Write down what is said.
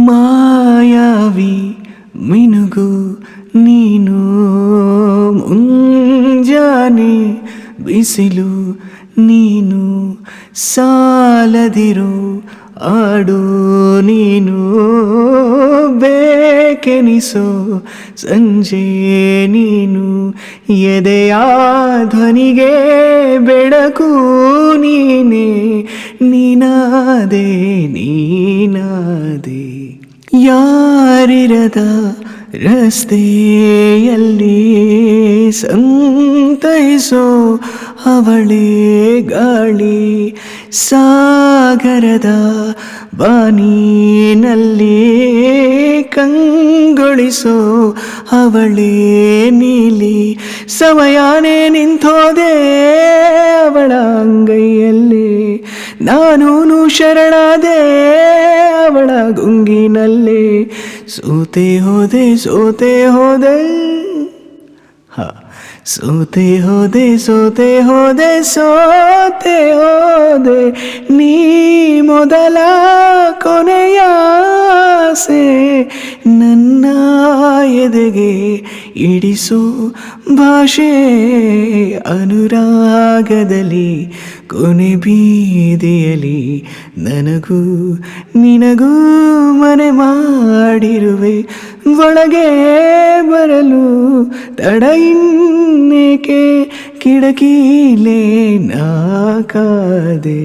ಮಾಯಾವಿ ಮಿನುಗು ನೀನು ಮುಂಜಾನೆ ಬಿಸಿಲು ನೀನು ಸಾಲದಿರು ಆಡು ನೀನು ಬೇಕೆನಿಸೋ ಸಂಜೆ ನೀನು ಎದೆಯ ಧ್ವನಿಗೆ ಬೆಳಕು ನೀನೇ ನೀನಾದೆ ನೀನಾದೆ ಯಾರಿರದ ರಸ್ತೆಯಲ್ಲಿ ಸಂತೈಸೋ ಅವಳೇ ಗಾಳಿ ಸಾಗರದ ಬಾನಿನಲ್ಲಿ ಕಂಗೊಳಿಸೋ ಅವಳೇ ನೀಲಿ ಸಮಯನೇ ನಿಂತೋದೆ ಅವಳ ಅಂಗೈಯಲ್ಲಿ ನಾನೂನು ಶರಣಾದೆ ಅವಳ ಗುಂಗಿನಲ್ಲಿ ಸೋತೆ ಹೋದೆ ಸೋತೆ ಹೋದೆ ಸೋತೆ ಹೋದೆ ಸೋತೆ ಹೋದೆ ಸೋತೆ ಹೋದೆ ನೀ ಮೊದಲ ಕೊನೆಯ ಆಸೆ ನನ್ನ ಎದೆಗೆ ಇಡಿಸೋ ಭಾಷೆ ಅನುರಾಗದಲ್ಲಿ ಕೊನೆ ಬೀದಿಯಲ್ಲಿ ನನಗೂ ನಿನಗೂ ಮನೆ ಮಾಡಿರುವೆ ಒಳಗೆ ಬರಲು ತಡ ಇನ್ನೇಕೆ ಕಿಡಕಿಲೇ ನಾ ಕಾದೆ.